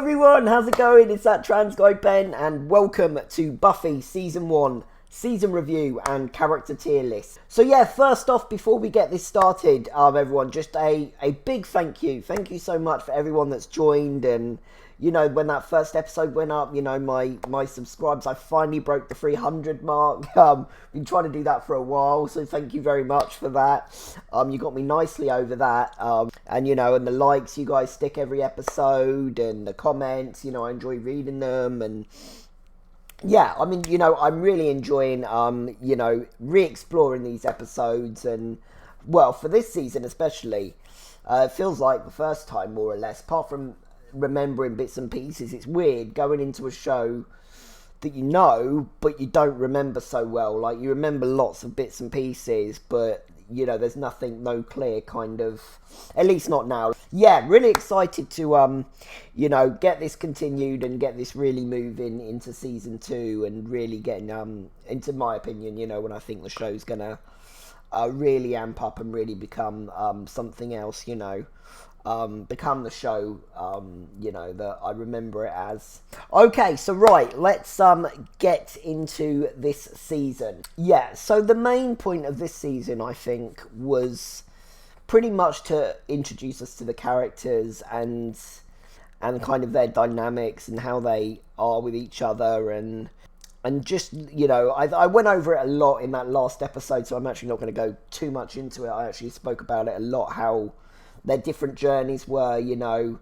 everyone, how's it going? It's that trans guy Ben, and welcome to Buffy Season 1 season review and character tier list. So yeah, first off, before we get this started, everyone, just a big thank you. Thank you so much for everyone that's joined, and you know, when that first episode went up, you know, my subscribers, I finally broke the 300 mark. Been trying to do that for a while, so thank you very much for that. You got me nicely over that. And you know, and the likes you guys stick every episode, and the comments, you know, I enjoy reading them, and yeah, I mean, you know, I'm really enjoying, you know, re-exploring these episodes, and well, for this season especially, it feels like the first time, more or less, apart from remembering bits and pieces. It's weird going into a show that you know but you don't remember so well. Like, you remember lots of bits and pieces, but you know, there's no clear kind of, at least not now. Yeah, really excited to you know, get this continued and get this really moving into season 2, and really getting into my opinion, you know, when I think the show's gonna really amp up and really become something else, you know. Become the show, you know, that I remember it as. Okay, so right, let's get into this season. Yeah, so the main point of this season, I think, was pretty much to introduce us to the characters and kind of their dynamics and how they are with each other, and just, you know, I went over it a lot in that last episode, so I'm actually not going to go too much into it. I actually spoke about it a lot, how their different journeys were, you know.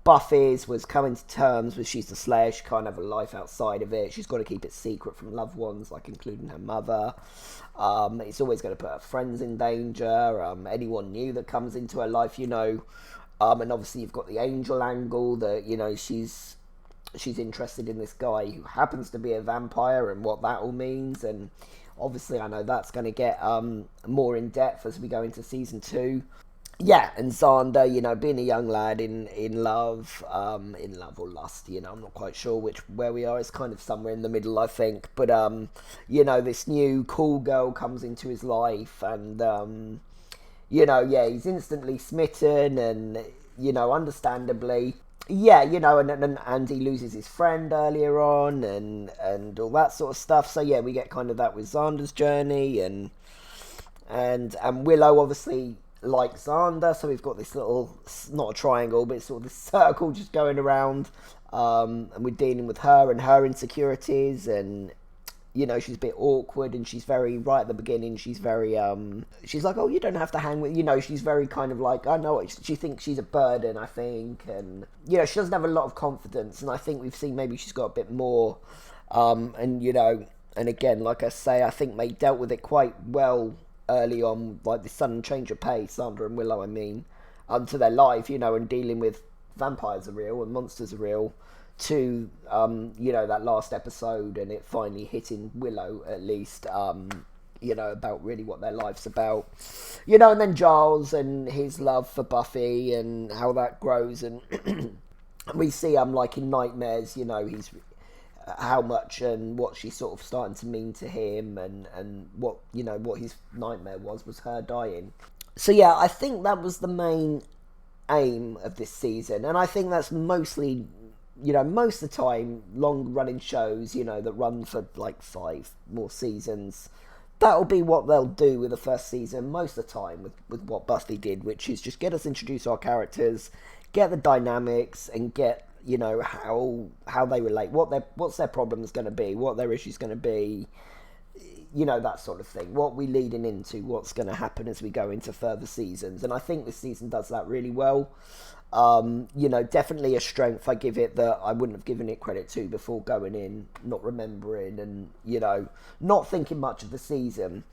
Buffy's was coming to terms with she's the Slayer, she can't have a life outside of it, she's got to keep it secret from loved ones, like including her mother. It's always going to put her friends in danger, anyone new that comes into her life, you know. And obviously you've got the Angel angle, that, you know, she's interested in this guy who happens to be a vampire, and what that all means. And obviously I know that's going to get more in depth as we go into season 2. Yeah, and Xander, you know, being a young lad in love or lust, you know, I'm not quite sure where we are. It's kind of somewhere in the middle, I think. But you know, this new cool girl comes into his life, and you know, yeah, he's instantly smitten, and you know, understandably, yeah, you know, and he loses his friend earlier on, and all that sort of stuff. So yeah, we get kind of that with Xander's journey, and Willow obviously like Xander, so we've got this little, not a triangle, but it's sort of this circle just going around, and we're dealing with her and her insecurities, and you know, she's a bit awkward, and she's very, right at the beginning, she's very, she's like, oh, you don't have to hang with, you know, she's very kind of like, I know, she thinks she's a burden, I think, and, you know, she doesn't have a lot of confidence, and I think we've seen maybe she's got a bit more, and, you know, and again, like I say, I think they dealt with it quite well early on, like the sudden change of pace, Xander and Willow, I mean, to their life, you know, and dealing with vampires are real and monsters are real, to, you know, that last episode, and it finally hitting Willow, at least, you know, about really what their life's about, you know, and then Giles and his love for Buffy and how that grows, and we see, like in Nightmares, you know, he's how much and what she's sort of starting to mean to him, and what, you know, what his nightmare was her dying. So yeah, I think that was the main aim of this season, and I think that's mostly, you know, most of the time, long running shows, you know, that run for like 5 more seasons, that'll be what they'll do with the first season most of the time, with what Buffy did, which is just get us introduced to our characters, get the dynamics, and get, you know, how they relate, what's their problems going to be, what their issues going to be, you know, that sort of thing, what we leading into, what's going to happen as we go into further seasons. And I think this season does that really well. You know, definitely a strength I give it that I wouldn't have given it credit to before going in, not remembering, and, you know, not thinking much of the season.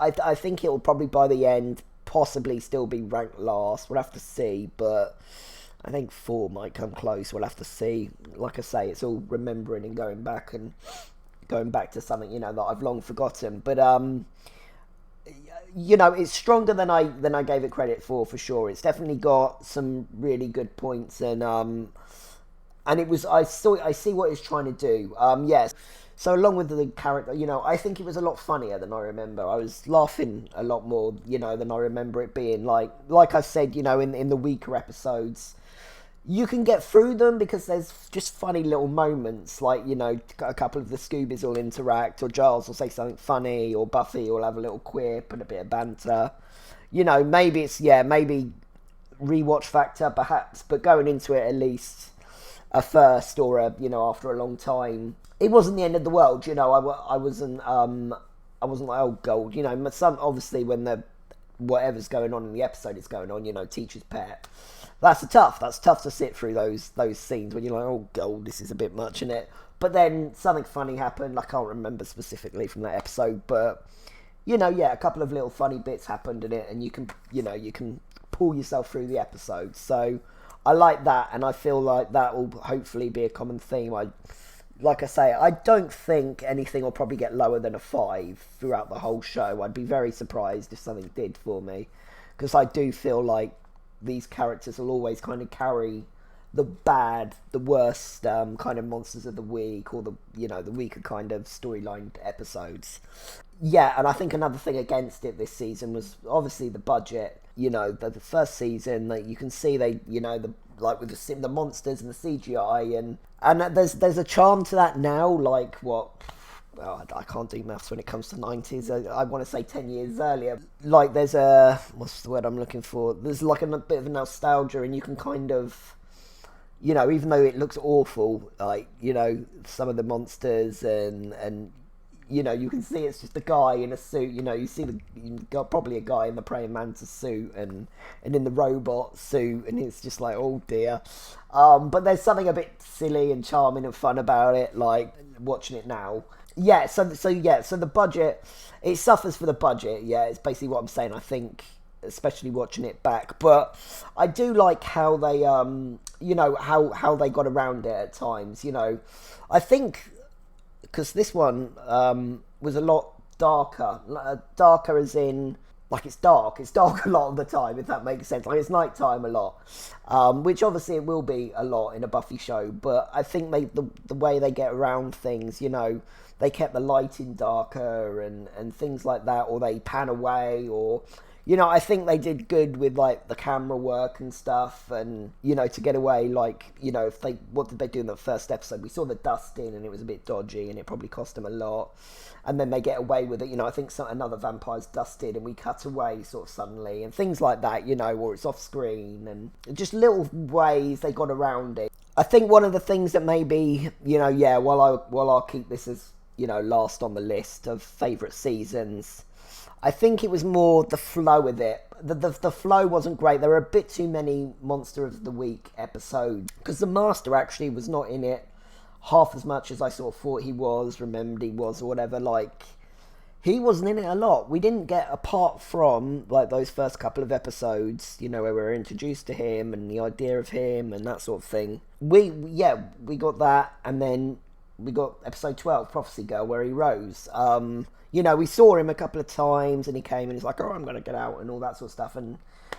I think it'll probably by the end possibly still be ranked last, we'll have to see, but I think 4 might come close, we'll have to see. Like I say, it's all remembering and going back to something, you know, that I've long forgotten. But you know, it's stronger than I gave it credit for sure. It's definitely got some really good points, and it was, I see what it's trying to do. Yes. So along with the character, you know, I think it was a lot funnier than I remember. I was laughing a lot more, you know, than I remember it being. Like I said, you know, in the weaker episodes, you can get through them because there's just funny little moments, like, you know, a couple of the Scoobies will interact, or Giles will say something funny, or Buffy will have a little quip and a bit of banter. You know, maybe it's, yeah, maybe rewatch factor perhaps, but going into it at least a first, or a, you know, after a long time, it wasn't the end of the world. You know, I wasn't like, oh, gold. You know, some, obviously when the whatever's going on in the episode is going on, you know, teacher's pet, that's tough to sit through those scenes when you're like, oh, gold, this is a bit much, isn't it? But then something funny happened. I can't remember specifically from that episode, but, you know, yeah, a couple of little funny bits happened in it, and you can, you know, you can pull yourself through the episode. So I like that, and I feel like that will hopefully be a common theme. Like I say, I don't think anything will probably get lower than a 5 throughout the whole show. I'd be very surprised if something did for me, because I do feel like these characters will always kind of carry the worst kind of monsters of the week, or the, you know, the weaker kind of storyline episodes. Yeah, and I think another thing against it this season was obviously the budget. You know, the first season, that you can see they, you know, like with the monsters and the CGI, and there's a charm to that now. Like, what? Oh, I can't do maths when it comes to 90s. I want to say 10 years earlier. Like, there's a, what's the word I'm looking for? There's like a bit of a nostalgia, and you can kind of, you know, even though it looks awful, like, you know, some of the monsters, and you know, you can see it's just a guy in a suit. You know, you got probably a guy in the praying mantis suit and in the robot suit, and it's just like, oh dear. But there's something a bit silly and charming and fun about it, like watching it now. Yeah, so the budget, it suffers for the budget. Yeah, it's basically what I'm saying. I think, especially watching it back, but I do like how they, you know, how they got around it at times. You know, I think, because this one was a lot darker as in, like, it's dark a lot of the time, if that makes sense. Like, it's nighttime a lot, which obviously it will be a lot in a Buffy show, but I think the way they get around things, you know, they kept the lighting darker and things like that, or they pan away, or, you know, I think they did good with, like, the camera work and stuff, and, you know, to get away, like, you know, what did they do in the first episode? We saw the dusting, and it was a bit dodgy, and it probably cost them a lot, and then they get away with it, you know, I think another vampire's dusted, and we cut away sort of suddenly, and things like that, you know, or it's off screen, and just little ways they got around it. I think one of the things that maybe, you know, yeah, while I'll keep this as, you know, last on the list of favourite seasons, I think it was more the flow of it. The flow wasn't great. There were a bit too many Monster of the Week episodes, because the Master actually was not in it half as much as I sort of thought he was, remembered he was, or whatever. Like, he wasn't in it a lot. We didn't get, apart from, like, those first couple of episodes, you know, where we were introduced to him and the idea of him and that sort of thing. We got that, and then we got episode 12, Prophecy Girl, where he rose. You know, we saw him a couple of times, and he came and he's like, oh, I'm going to get out, and all that sort of stuff. And,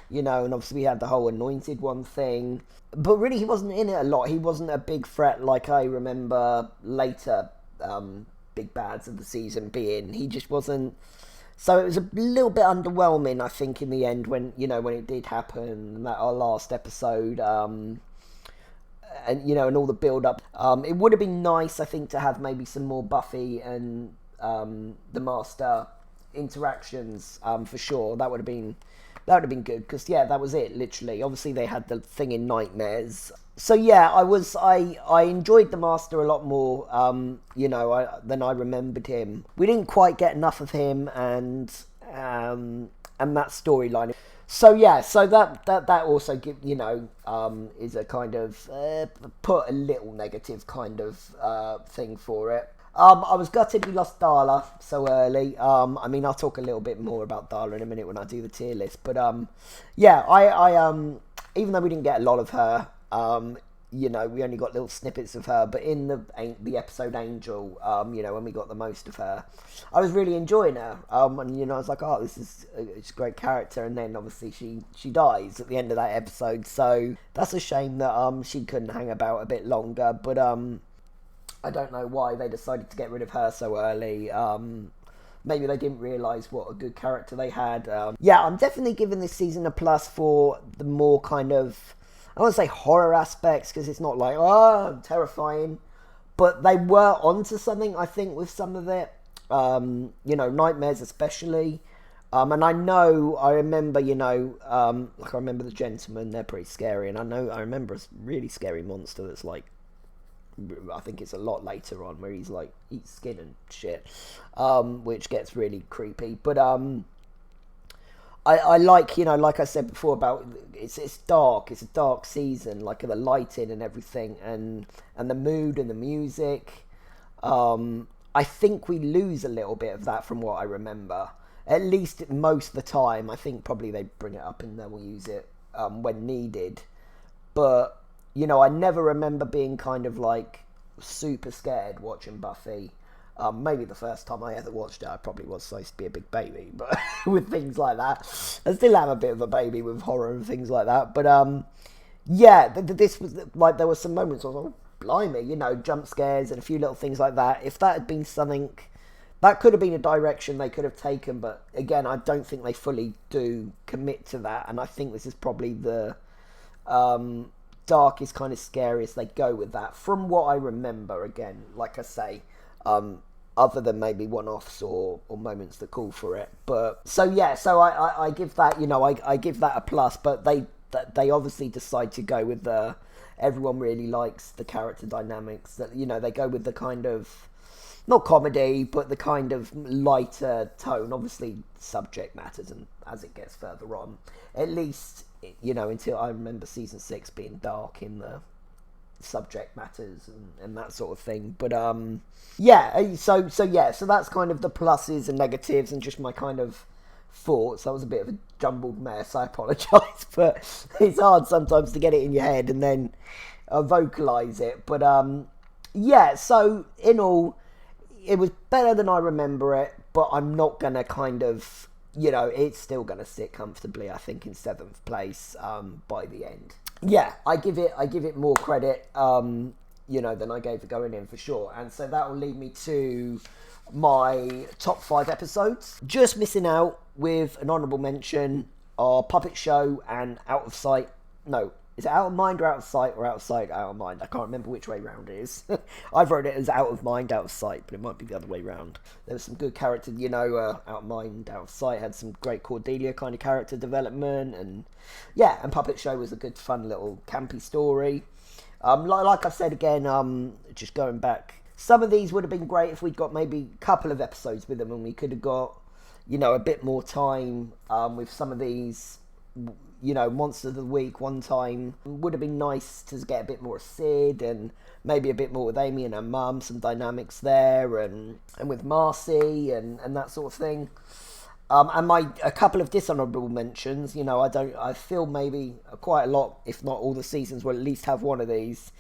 you know, and obviously we had the whole Anointed One thing. But really, he wasn't in it a lot. He wasn't a big threat like I remember later big bads of the season being. He just wasn't. So it was a little bit underwhelming, I think, in the end, when, you know, when it did happen, that our last episode, and, you know, and all the build-up. It would have been nice, I think, to have maybe some more Buffy and the Master interactions, for sure. That would have been good, because, yeah, that was it, literally. Obviously they had the thing in Nightmares, so yeah, I enjoyed the Master a lot more, you know, than I remembered him. We didn't quite get enough of him, and that storyline. So yeah, so that also you know, is a kind of put a little negative kind of thing for it. I was gutted we lost Darla so early. I mean, I'll talk a little bit more about Darla in a minute when I do the tier list. But yeah, I even though we didn't get a lot of her, you know, we only got little snippets of her. But in the episode Angel, you know, when we got the most of her, I was really enjoying her. And, you know, I was like, oh, this is it's a great character. And then obviously she dies at the end of that episode. So that's a shame that she couldn't hang about a bit longer. But I don't know why they decided to get rid of her so early. Maybe they didn't realise what a good character they had. Yeah, I'm definitely giving this season a plus for the more kind of I won't say horror aspects, because it's not like, oh, terrifying. But they were onto something, I think, with some of it. Nightmares especially. And I remember, I remember the gentlemen, they're pretty scary. And I remember a really scary monster that's like, I think it's a lot later on, where he's like, eats skin and shit, which gets really creepy. But I like, like I said before about, it's dark, it's a dark season, like the lighting and everything, and the mood and the music. I think we lose a little bit of that from what I remember. At least most of the time. I think probably they bring it up and then we'll use it when needed. But, I never remember being kind of like super scared watching Buffy. Maybe the first time I ever watched it, I probably was supposed to be a big baby, but with things like that. I still am a bit of a baby with horror and things like that. But, this was like, there were some moments I was like, blimey, jump scares and a few little things like that. If that had been something, that could have been a direction they could have taken, but again, I don't think they fully do commit to that, and I think this is probably the darkest, kind of scariest they go with that, from what I remember. Again, like I say, other than maybe one-offs or moments that call for it. But so I give that, I give that a plus, but they obviously decide to go with the, everyone really likes the character dynamics, that they go with the kind of, not comedy, but the kind of lighter tone. Obviously subject matters, and as it gets further on, at least until I remember season 6 being dark in the subject matters and that sort of thing. But so that's kind of the pluses and negatives and just my kind of thoughts. That was a bit of a jumbled mess, I apologise, but it's hard sometimes to get it in your head and then vocalise it. But so in all, it was better than I remember it, but I'm not going to kind of, it's still going to sit comfortably, I think, in 7th place by the end. Yeah, I give it more credit, than I gave it going in, for sure. And so that will lead me to my top 5 episodes. Just missing out with an honourable mention are Puppet Show and Out of Sight. No, is it Out of Mind or Out of Sight, or Out of Sight, Out of Mind? I can't remember which way round it is. I've wrote it as Out of Mind, Out of Sight, but it might be the other way round. There was some good character, Out of Mind, Out of Sight had some great Cordelia kind of character development, and Puppet Show was a good, fun little campy story. Like I said again, just going back, some of these would have been great if we'd got maybe a couple of episodes with them, and we could have got, a bit more time with some of these. Monster of the Week one time would have been nice to get a bit more of Sid, and maybe a bit more with Amy and her mum, some dynamics there, and with Marcy and that sort of thing. And a couple of dishonourable mentions, I feel maybe quite a lot, if not all the seasons, will at least have one of these.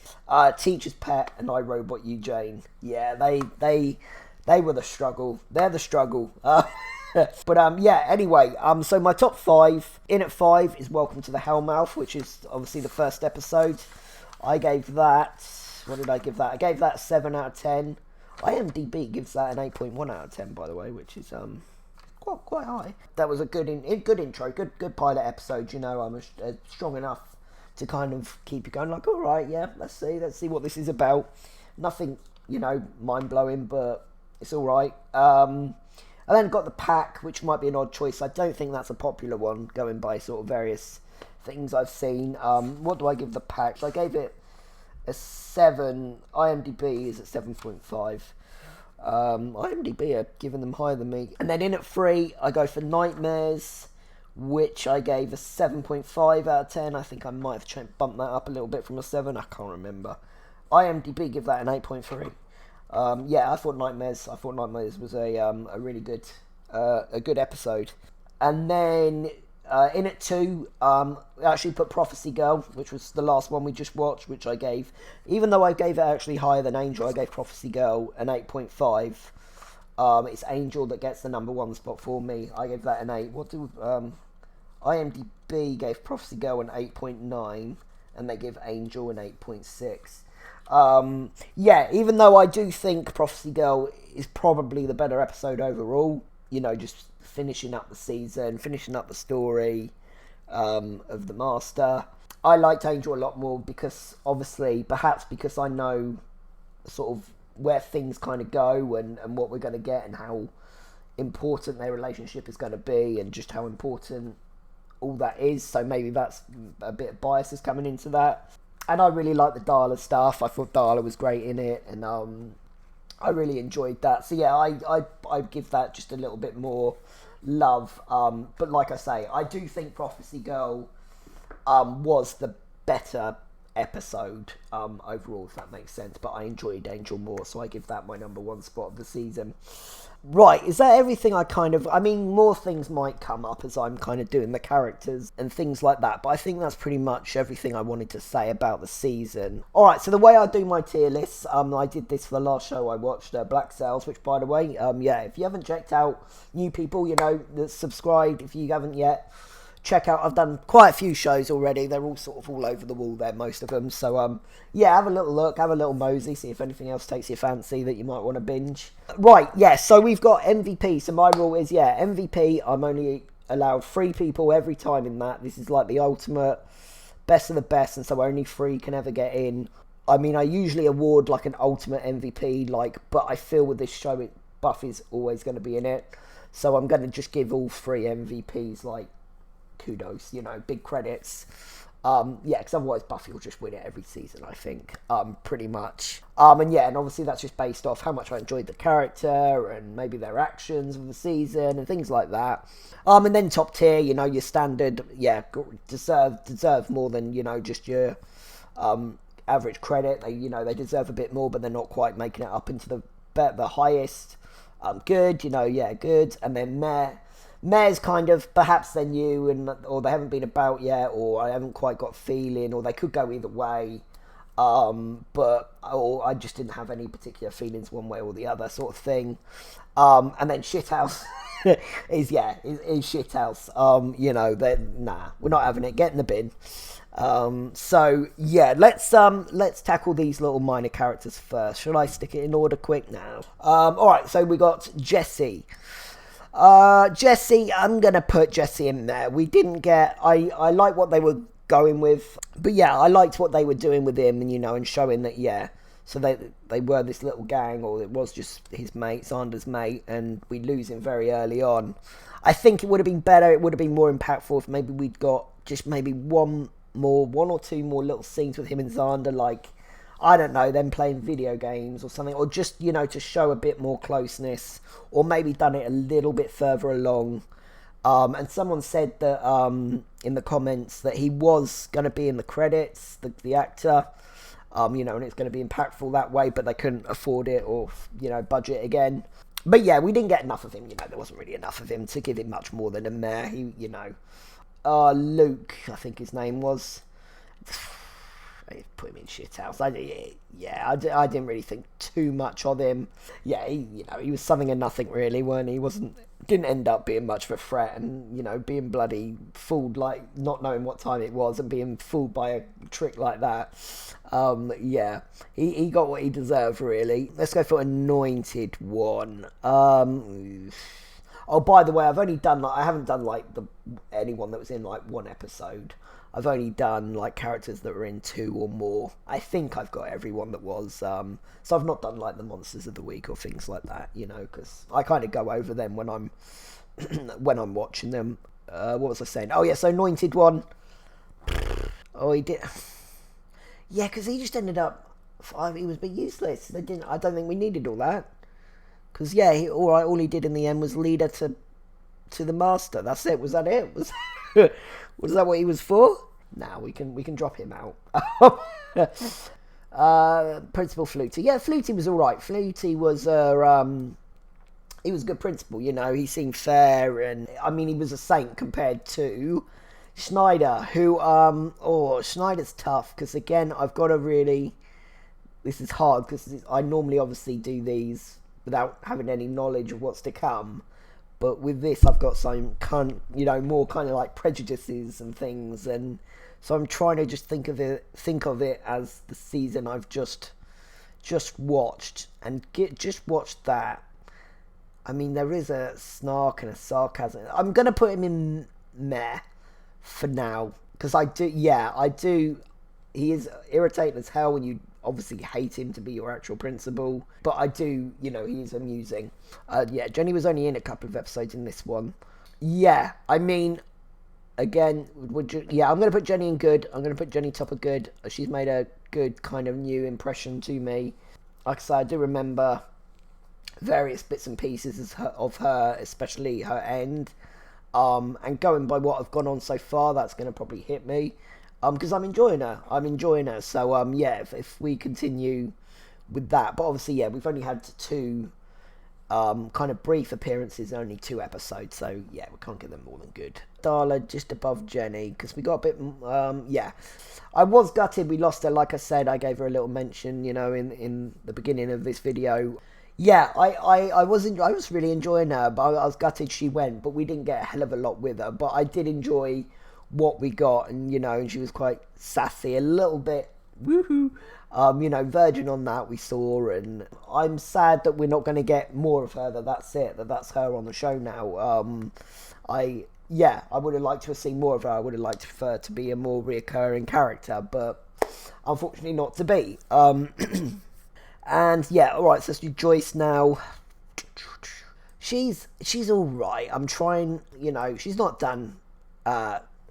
Teacher's Pet and I, Robot You, Jane. Yeah, they were the struggle. They're the struggle. But anyway, so my top 5, in at 5 is Welcome to the Hellmouth, which is obviously the first episode. I gave that, what did I give that? I gave that 7 out of 10. IMDb gives that an 8.1 out of 10, by the way, which is quite high. That was a good intro, good pilot episode. I'm strong enough to kind of keep you going, like, all right, yeah, let's see what this is about. Nothing, mind blowing, but it's all right. I then got The Pack, which might be an odd choice. I don't think that's a popular one, going by sort of various things I've seen. What do I give The Pack? So I gave it a 7. IMDb is at 7.5. IMDb are giving them higher than me. And then in at 3, I go for Nightmares, which I gave a 7.5 out of 10. I think I might have bumped that up a little bit from a 7. I can't remember. IMDb give that an 8.3. I thought Nightmares was a really good episode. And then in at 2, I actually put Prophecy Girl, which was the last one we just watched, which I gave, even though I gave it actually higher than Angel, I gave Prophecy Girl an 8.5. It's Angel that gets the number 1 spot for me. I gave that an 8. IMDb gave Prophecy Girl an 8.9, and they give Angel an 8.6. Even though I do think Prophecy Girl is probably the better episode overall, just finishing up the season, finishing up the story of the Master. I liked Angel a lot more because, obviously, perhaps because I know sort of where things kind of go and what we're going to get and how important their relationship is going to be and just how important all that is. So maybe that's a bit of biases coming into that. And I really like the Darla stuff. I thought Darla was great in it, and I really enjoyed that. So yeah, I give that just a little bit more love. But like I say, I do think Prophecy Girl was the better episode overall, if that makes sense. But I enjoyed Angel more, so I give that my number one spot of the season. Right, is that everything? I mean, more things might come up as I'm kind of doing the characters and things like that, but I think that's pretty much everything I wanted to say about the season. Alright, so the way I do my tier lists, I did this for the last show I watched, Black Sails, which, by the way, if you haven't checked out, new people, that's subscribed, if you haven't yet, check out. I've done quite a few shows already. They're all sort of all over the wall there, most of them. So, have a little look, have a little mosey, see if anything else takes your fancy that you might want to binge. Right, so we've got MVP. So my rule is, MVP, I'm only allowed 3 people every time in that. This is like the ultimate best of the best, and so only 3 can ever get in. I mean, I usually award like an ultimate MVP, but I feel with this show, Buffy's always going to be in it. So I'm going to just give all 3 MVPs, kudos, big credits. Because otherwise Buffy will just win it every season, I think, pretty much. And obviously that's just based off how much I enjoyed the character and maybe their actions of the season and things like that. And then top tier, your standard, deserve more than, just your average credit. They deserve a bit more, but they're not quite making it up into the highest. Good, good. And then Mare's kind of, perhaps they're new or they haven't been about yet, or I haven't quite got feeling, or they could go either way. Or I just didn't have any particular feelings one way or the other, sort of thing. And then Shithouse is Shithouse. We're not having it. Get in the bin. Let's tackle these little minor characters first. Shall I stick it in order quick now? Alright, so we got Jessie. Jessie, I'm going to put Jessie in there. We didn't get... I like what they were going with. But I liked what they were doing with him and showing that, so they were this little gang, or it was just his mate, Xander's mate, and we lose him very early on. I think it would have been better, it would have been more impactful if maybe we'd got just maybe one or two more little scenes with him and Xander, I don't know, them playing video games or something, or just, to show a bit more closeness, or maybe done it a little bit further along. And someone said that in the comments that he was going to be in the credits, the actor, and it's going to be impactful that way, but they couldn't afford it or, budget again. But we didn't get enough of him, there wasn't really enough of him to give him much more than a Mare. He, Luke, I think his name was... Put him in Shithouse. I didn't really think too much of him. He was something and nothing really, weren't he? Didn't end up being much of a threat, and being bloody fooled, not knowing what time it was and being fooled by a trick like that. He got what he deserved really. Let's go for Anointed One. Oh, by the way, I've only done I haven't done anyone that was in one episode. I've only done characters that were in 2 or more. I think I've got everyone that was. So I've not done the monsters of the week or things like that, because I kind of go over them when I'm when I'm watching them. What was I saying? Oh yeah, so Anointed One. Oh, he did. Yeah, because he just ended up. He was a bit useless. I don't think we needed all that. Because all he did in the end was lead her to the master. That's it. Was that it? Was that what he was for? Nah, we can drop him out. Principal Flutie. Yeah, Flutie was all right. Flutie was he was a good principal. He seemed fair, and I mean he was a saint compared to Schneider, who Schneider's tough because again I've got to really. This is hard because I normally obviously do these without having any knowledge of what's to come. But with this, I've got some more kind of prejudices and things, and so I'm trying to just think of it as the season I've just watched and just watched that. I mean, there is a snark and a sarcasm. I'm gonna put him in Meh for now because I do. He is irritating as hell, and you obviously hate him to be your actual principal. But I do, he is amusing. Yeah, Jenny was only in a couple of episodes in this one. Yeah, I mean, again, I'm going to put Jenny in good. I'm going to put Jenny top of good. She's made a good kind of new impression to me. Like I said, I do remember various bits and pieces of her, especially her end. And going by what I've gone on so far, that's going to probably hit me. Because I'm enjoying her. So, yeah, if we continue with that. But obviously, yeah, we've only had 2 kind of brief appearances, only 2 episodes. So, yeah, we can't get them more than good. Darla just above Jenny, because we got a bit, yeah. I was gutted we lost her. Like I said, I gave her a little mention, in the beginning of this video. Yeah, I was really enjoying her, but I was gutted she went. But we didn't get a hell of a lot with her. But I did enjoy what we got, and and she was quite sassy, a little bit woohoo, virgin on that we saw, and I'm sad that we're not going to get more of her. That's her on the show now. I would have liked to have seen more of her. I would have liked for her to be a more reoccurring character, but unfortunately not to be. And yeah, all right. So let's do Joyce now. She's all right. I'm trying. She's not done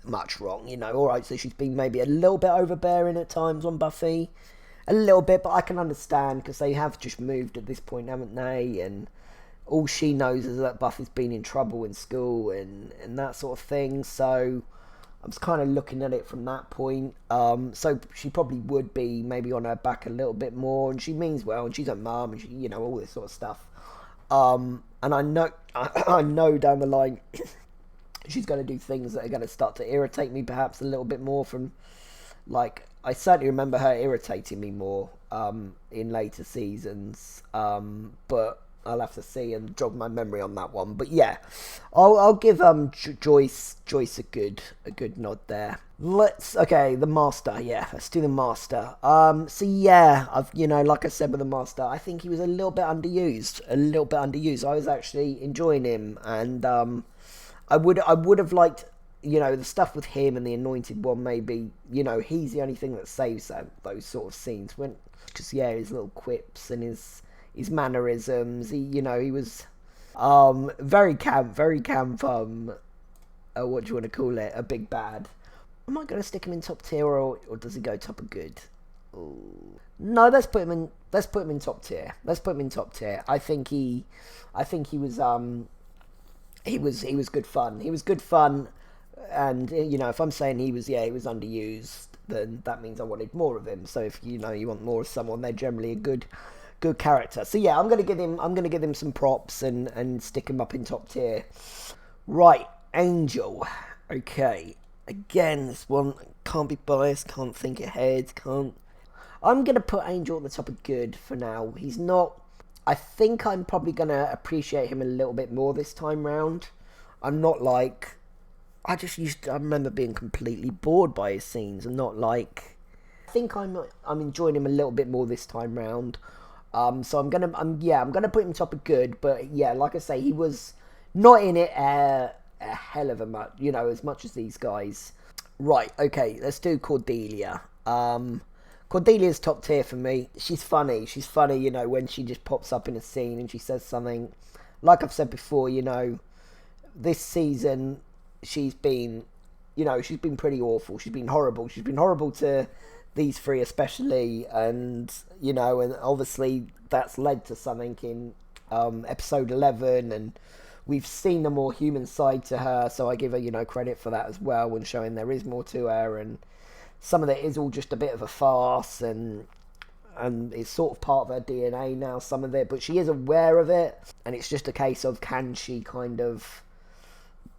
much wrong, alright, so she's been maybe a little bit overbearing at times on Buffy, a little bit, but I can understand, because they have just moved at this point, haven't they, and all she knows is that Buffy's been in trouble in school, and that sort of thing, so I'm just kind of looking at it from that point, so she probably would be maybe on her back a little bit more, and she means well, and she's her mum, and she, all this sort of stuff, and I know down the line she's going to do things that are going to start to irritate me perhaps a little bit more from, like, I certainly remember her irritating me more in later seasons, but I'll have to see and jog my memory on that one. But yeah, I'll give Joyce a good nod there. The Master. Yeah, let's do the Master. So yeah, I've like I said with the Master, I think he was a little bit underused. I was actually enjoying him, and I would have liked, the stuff with him and the Anointed One, maybe, he's the only thing that saves those sort of scenes. His little quips and his mannerisms, he was very camp, what do you want to call it, a big bad. Am I going to stick him in top tier, or does he go top of good? Ooh. No, let's put him in top tier. I think he was He was good fun. He was good fun, and if I'm saying he was underused, then that means I wanted more of him. So if you want more of someone, they're generally a good character. So yeah, I'm gonna give him some props and stick him up in top tier. Right, Angel. Okay, again, this one can't be biased, can't think ahead, can't. I'm gonna put Angel at the top of good for now. He's not. I think I'm probably going to appreciate him a little bit more this time round. I'm not like... I remember being completely bored by his scenes, and not like... I think I'm enjoying him a little bit more this time round. So I'm gonna put him top of good, but yeah, like I say, he was not in it a hell of a much, as much as these guys. Right, okay, let's do Cordelia. Cordelia's top tier for me. She's funny, when she just pops up in a scene and she says something. Like I've said before, this season she's been pretty awful. She's been horrible. She's been horrible to these 3 especially, and and obviously that's led to something in episode 11, and we've seen the more human side to her, so I give her credit for that as well, and showing there is more to her, and some of it is all just a bit of a farce, and it's sort of part of her DNA now, some of it, but she is aware of it, and it's just a case of, can she kind of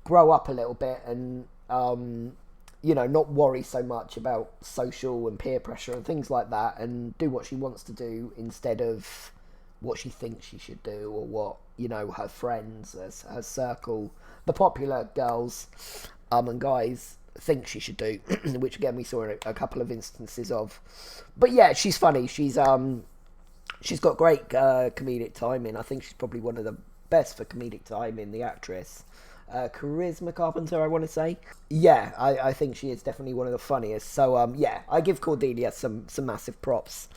grow up a little bit and, not worry so much about social and peer pressure and things like that, and do what she wants to do instead of what she thinks she should do, or what, her friends, her circle, the popular girls and guys think she should do, which again we saw in a couple of instances of. But yeah, she's funny. She's got great comedic timing. I think she's probably one of the best for comedic timing, the actress. Charisma Carpenter, I want to say. Yeah, I think she is definitely one of the funniest. So yeah, I give Cordelia some massive props.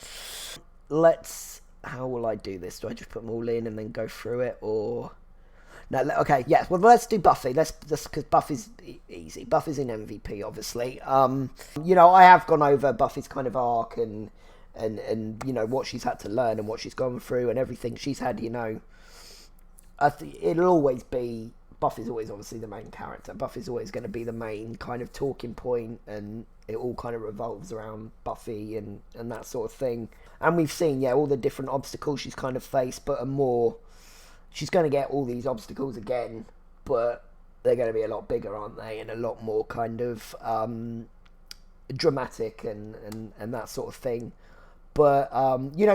How will I do this? Do I just put them all in and then go through it, or no? Okay, yeah. Well, let's do Buffy. Let's just because Buffy's easy. Buffy's in MVP, obviously. I have gone over Buffy's kind of arc and what she's had to learn and what she's gone through and everything she's had. It'll always be. Buffy's always obviously the main character. Buffy's always going to be the main kind of talking point, and it all kind of revolves around Buffy and that sort of thing. And we've seen, all the different obstacles she's kind of faced, but she's going to get all these obstacles again, but they're going to be a lot bigger, aren't they? And a lot more kind of dramatic and that sort of thing. But,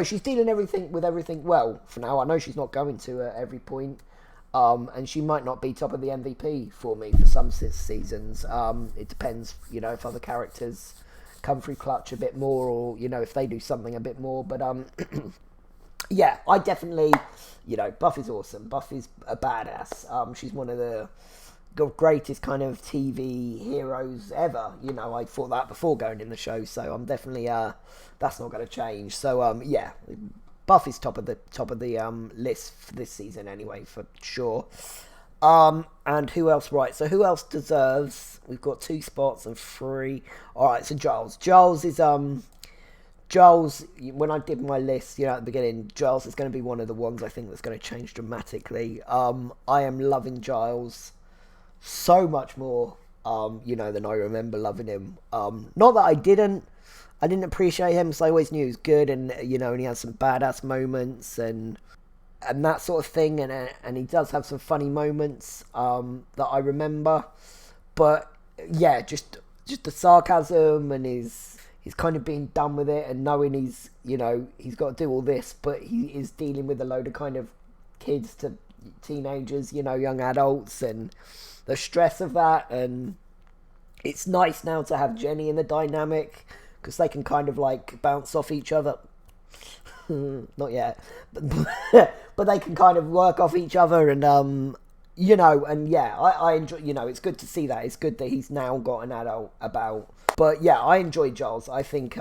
she's dealing with everything well for now. I know she's not going to at every point. And she might not be top of the MVP for me for some seasons. It depends, if other characters come through clutch a bit more, or if they do something a bit more. But yeah, I definitely, Buffy's awesome. Buffy's a badass. She's one of the greatest kind of TV heroes ever. I thought that before going in the show, so I'm definitely that's not going to change. So yeah. Buffy's top of the list for this season anyway, for sure. And who else? Right, so who else deserves? We've got 2 spots and 3. All right, so Giles. Giles is Giles. When I did my list, at the beginning, Giles is going to be one of the ones I think that's going to change dramatically. I am loving Giles so much more, than I remember loving him. Not that I didn't appreciate him, because I always knew he was good, and and he has some badass moments and that sort of thing, and he does have some funny moments that I remember. But yeah, just the sarcasm and his kind of being done with it, and knowing he's got to do all this, but he is dealing with a load of kind of kids to teenagers, young adults, and the stress of that. And it's nice now to have Jenny in the dynamic, because they can kind of like bounce off each other. Not yet, but they can kind of work off each other, and and yeah, I enjoy. It's good to see that. It's good that he's now got an adult about. But yeah, I enjoy Giles. I think he's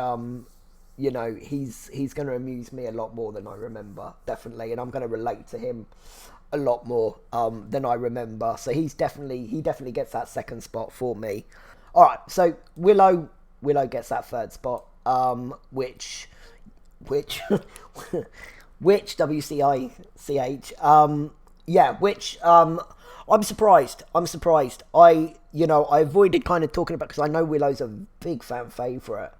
going to amuse me a lot more than I remember, definitely, and I'm going to relate to him a lot more than I remember. So he definitely gets that second spot for me. All right, so Willow gets that third spot, which WCICH, which I'm surprised. I avoided kind of talking about, because I know Willow's a big fan favourite.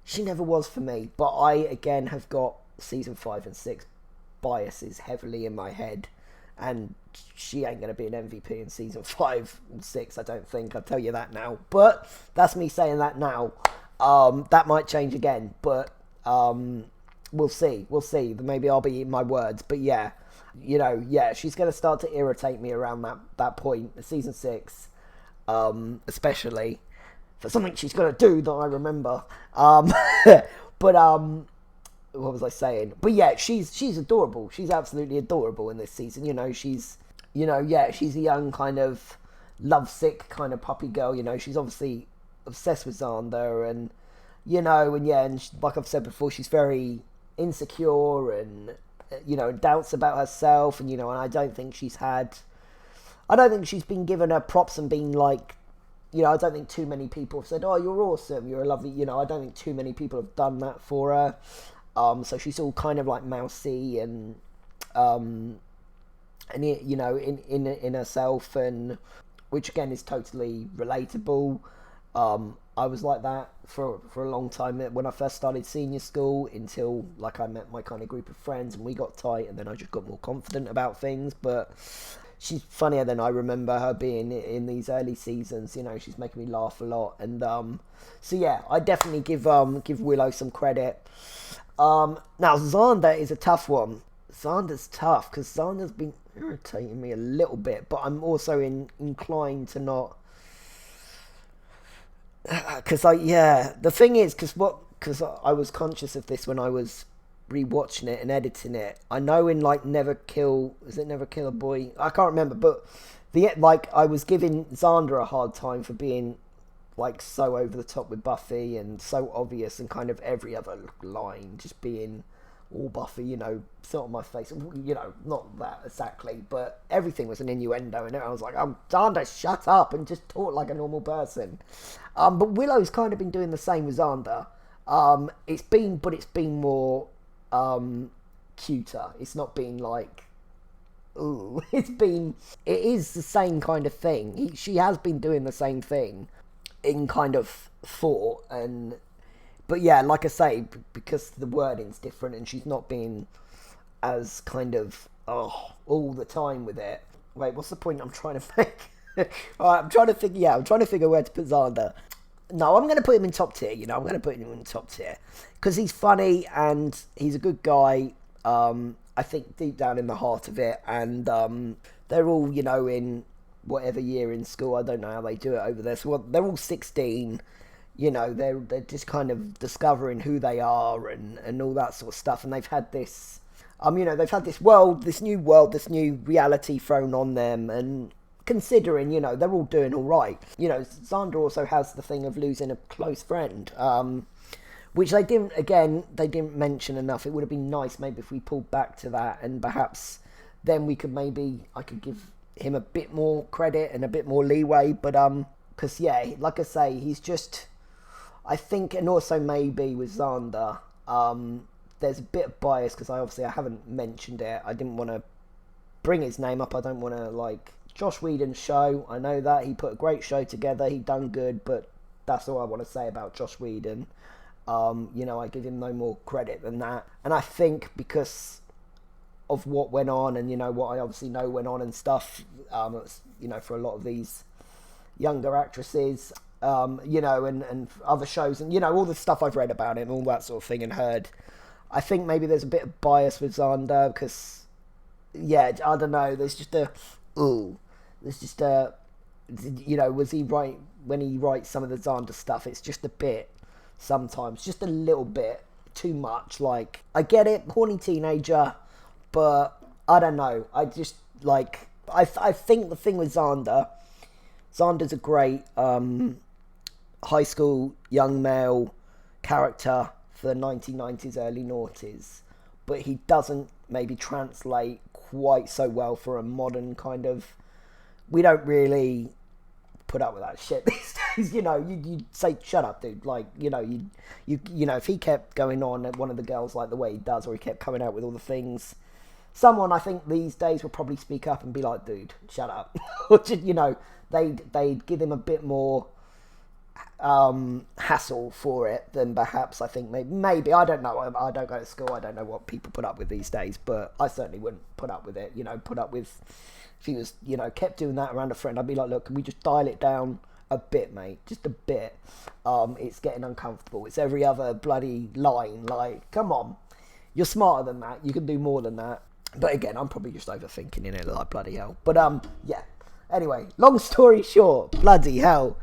She never was for me, but I again have got season 5 and 6 biases heavily in my head, and she ain't going to be an MVP in season 5 and 6, I don't think. I'll tell you that now. But that's me saying that now. That might change again, but we'll see. Maybe I'll be eating my words. But yeah, she's going to start to irritate me around that point, season 6, especially for something she's going to do that I remember. But what was I saying? But yeah, she's adorable. She's absolutely adorable in this season. She's a young kind of lovesick kind of puppy girl. She's obviously obsessed with Xander, and like I've said before, she's very insecure and doubts about herself, and I don't think she's been given her props and been like, I don't think too many people have said, "Oh, you're awesome, you're a lovely," I don't think too many people have done that for her. So she's all kind of like mousy and in herself, and which again is totally relatable. I was like that for a long time when I first started senior school, until like I met my kind of group of friends and we got tight, and then I just got more confident about things. But she's funnier than I remember her being in these early seasons. She's making me laugh a lot, and so yeah, I definitely give Willow some credit. Now Xander is a tough one. Xander's tough because Xander's been irritating me a little bit, but I'm also inclined to not. Because the thing is, because I was conscious of this when I was rewatching it and editing it. I know in like Never Kill a Boy, I can't remember, but like I was giving Xander a hard time for being like so over the top with Buffy and so obvious, and kind of every other line just being all Buffy, you know, sort of my face, you know, not that exactly, but everything was an innuendo, and I was like, Xander, shut up and just talk like a normal person. But Willow's kind of been doing the same with Xander. It's been more cuter. It's not been like, ooh, it is the same kind of thing. She has been doing the same thing in kind of thought, but yeah, like I say, because the wording's different and she's not being as kind of all the time with it. Wait, what's the point I'm trying to make? Alright, I'm trying to figure where to put Xander. No, I'm going to put him in top tier, you know, I'm going to put him in top tier because he's funny and he's a good guy. I think deep down in the heart of it, and they're all, you know, in whatever year in school. I don't know how they do it over there. So they're all 16. You know, they're just kind of discovering who they are and all that sort of stuff. And they've had this, you know, they've had this new reality thrown on them. And considering, you know, they're all doing all right. You know, Xander also has the thing of losing a close friend, which they didn't mention enough. It would have been nice maybe if we pulled back to that, and perhaps then I could give him a bit more credit and a bit more leeway. But because yeah, like I say, he's just, I think, and also maybe with Xander, there's a bit of bias because I haven't mentioned it. I didn't want to bring his name up. I don't want to, like, Joss Whedon's show. I know that he put a great show together. He done good, but that's all I want to say about Joss Whedon. You know, I give him no more credit than that. And I think because of what went on, and, you know, what I obviously know went on and stuff, you know, for a lot of these younger actresses, you know, and other shows, and, you know, all the stuff I've read about him, all that sort of thing, and heard, I think maybe there's a bit of bias with Xander, because, yeah, I don't know, there's just you know, was he right when he writes some of the Xander stuff? It's just a bit, sometimes, just a little bit too much. Like, I get it, horny teenager, but I don't know. I just, like, I think the thing with Xander's a great high school young male character for the 1990s, early noughties, but he doesn't maybe translate quite so well for a modern kind of, we don't really put up with that shit these days, you know. You'd say, shut up, dude. Like, you know, you know, if he kept going on at one of the girls like the way he does, or he kept coming out with all the things, someone, I think, these days would probably speak up and be like, dude, shut up. Or just, you know, they'd give him a bit more hassle for it than perhaps, I think, maybe, I don't know, I don't go to school, I don't know what people put up with these days, but I certainly wouldn't put up with it, you know, if he was, you know, kept doing that around a friend, I'd be like, look, can we just dial it down a bit, mate, just a bit. It's getting uncomfortable. It's every other bloody line. Like, come on, you're smarter than that, you can do more than that. But again, I'm probably just overthinking it, like, bloody hell. But yeah, anyway, long story short, bloody hell,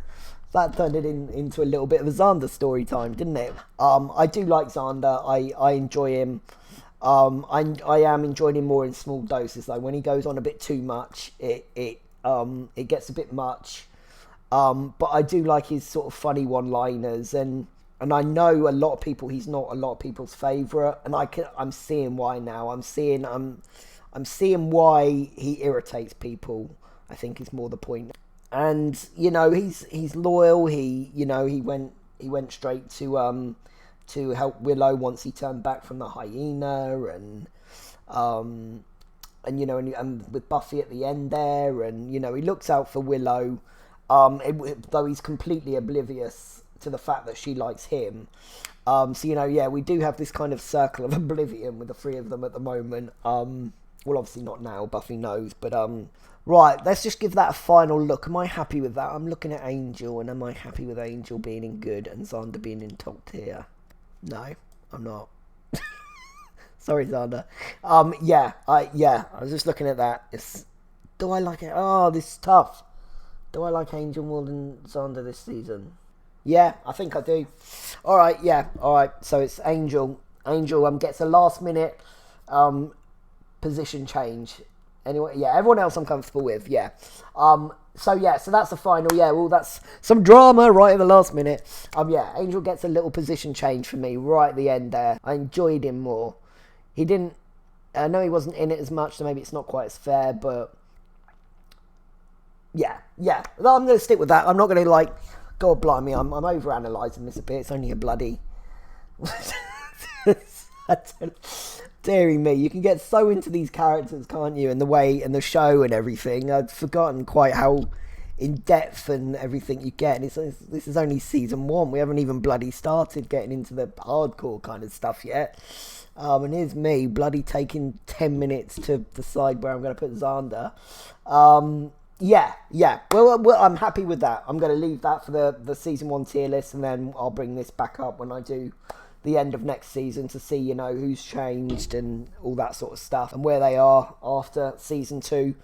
that turned it into a little bit of a Xander story time, didn't it? I do like Xander. I enjoy him. I am enjoying him more in small doses, though. When he goes on a bit too much, it gets a bit much. But I do like his sort of funny one-liners, and I know a lot of people, he's not a lot of people's favourite, and I'm seeing why now. I'm seeing why he irritates people, I think, is more the point. And, you know, he's loyal. He went straight to help Willow once he turned back from the hyena, and you know, and with Buffy at the end there, and, you know, he looks out for Willow, though he's completely oblivious to the fact that she likes him. So, you know, yeah, we do have this kind of circle of oblivion with the three of them at the moment. Well, obviously not now, Buffy knows, but right, let's just give that a final look. Am I happy with that? I'm looking at Angel, and am I happy with Angel being in good and Xander being in top tier? No, I'm not. Sorry, Xander. Yeah, I was just looking at that. Do I like it? Oh, this is tough. Do I like Angel more than Xander this season? Yeah, I think I do. All right, yeah, all right. So it's Angel. Angel gets a last minute position change Anyway, yeah, everyone else I'm comfortable with, yeah. So that's the final, yeah, well, that's some drama right at the last minute. Yeah, Angel gets a little position change for me right at the end there. I enjoyed him more. He didn't, I know he wasn't in it as much, so maybe it's not quite as fair, but yeah, I'm going to stick with that. I'm not going to, like, God blimey, I'm over-analysing this a bit. It's only a bloody... Deary me, you can get so into these characters, can't you, and the way, and the show and everything. I'd forgotten quite how in-depth and everything you get, and this is only season 1. We haven't even bloody started getting into the hardcore kind of stuff yet. And here's me, bloody taking 10 minutes to decide where I'm going to put Xander. Yeah. Well, I'm happy with that. I'm going to leave that for the season 1 tier list, and then I'll bring this back up when I do the end of next season to see, you know, who's changed and all that sort of stuff and where they are after season 2.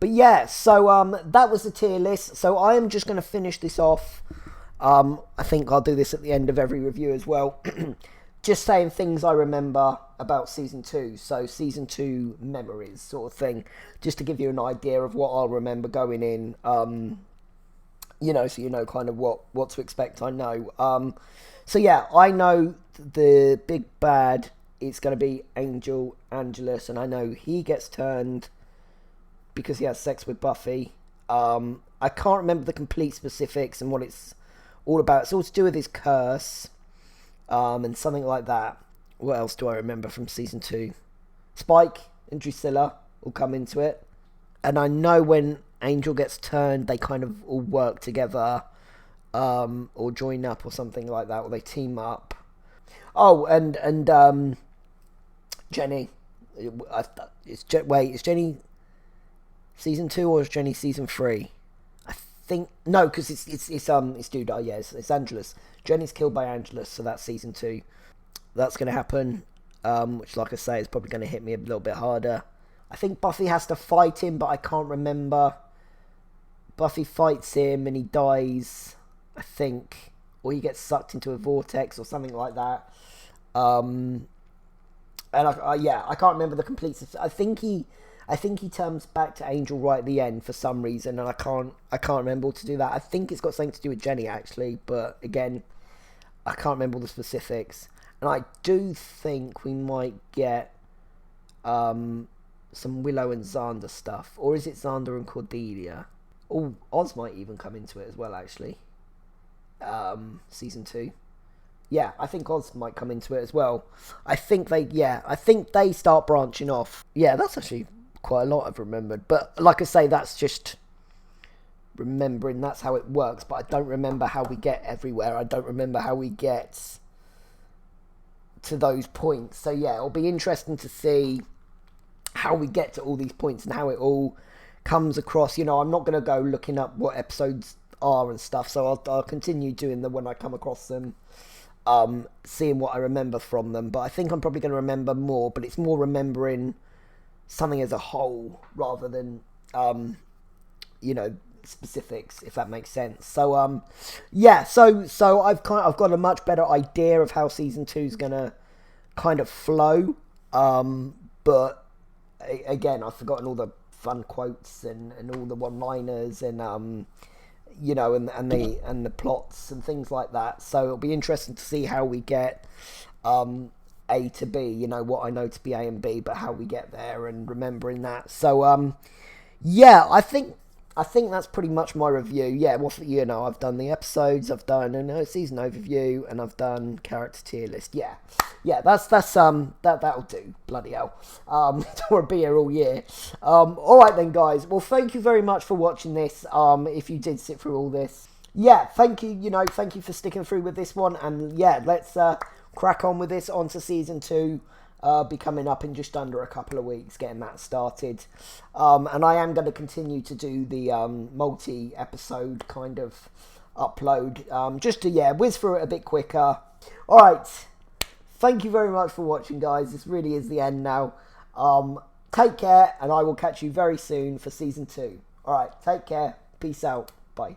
But yeah, so that was the tier list. So I am just going to finish this off. I think I'll do this at the end of every review as well. Just saying things I remember about season 2. So season 2 memories sort of thing. Just to give you an idea of what I'll remember going in. You know, so you know kind of what to expect. I know. So yeah, I know the big bad is going to be Angelus, and I know he gets turned because he has sex with Buffy. I can't remember the complete specifics and what it's all about. It's all to do with his curse, and something like that. What else do I remember from season 2? Spike and Drusilla will come into it, and I know when Angel gets turned, they kind of all work together. Or join up or something like that, or they team up. Oh, and Jenny. Is Jenny season 2 or is Jenny season 3? I think no, because it's Duda. Yeah, it's Angelus. Jenny's killed by Angelus, so that's season 2. That's going to happen. Which, like I say, is probably going to hit me a little bit harder. I think Buffy has to fight him, but I can't remember. Buffy fights him and he dies, I think, or he gets sucked into a vortex or something like that. And I can't remember the complete. I think he turns back to Angel right at the end for some reason, and I can't remember what to do that. I think it's got something to do with Jenny actually, but again, I can't remember all the specifics. And I do think we might get some Willow and Xander stuff, or is it Xander and Cordelia? Oh, Oz might even come into it as well actually. Season 2. Yeah, I think Oz might come into it as well. I think they start branching off. Yeah, that's actually quite a lot I've remembered. But like I say, that's just remembering that's how it works. But I don't remember how we get everywhere. I don't remember how we get to those points. So yeah, it'll be interesting to see how we get to all these points and how it all comes across. You know, I'm not going to go looking up what episodes are and stuff, so I'll continue doing them when I come across them, seeing what I remember from them. But I think I'm probably going to remember more, but it's more remembering something as a whole rather than you know, specifics, if that makes sense. So yeah, so I've got a much better idea of how season 2 is going to kind of flow, but again, I've forgotten all the fun quotes and all the one-liners and you know, and the plots and things like that. So it'll be interesting to see how we get A to B, you know, what I know to be A and B, but how we get there and remembering that. So yeah, I think that's pretty much my review. Yeah, well, you know, I've done the episodes, I've done a season overview, and I've done character tier list. Yeah, that'll do. Bloody hell, don't want to be here all year. All right then, guys. Well, thank you very much for watching this. If you did sit through all this, yeah, thank you. You know, thank you for sticking through with this one. And yeah, let's crack on with this on to season 2. Be coming up in just under a couple of weeks, getting that started. And I am going to continue to do the multi-episode kind of upload, just to, whiz through it a bit quicker. Alright, thank you very much for watching, guys. This really is the end now. Take care, and I will catch you very soon for season 2. Alright, take care. Peace out. Bye.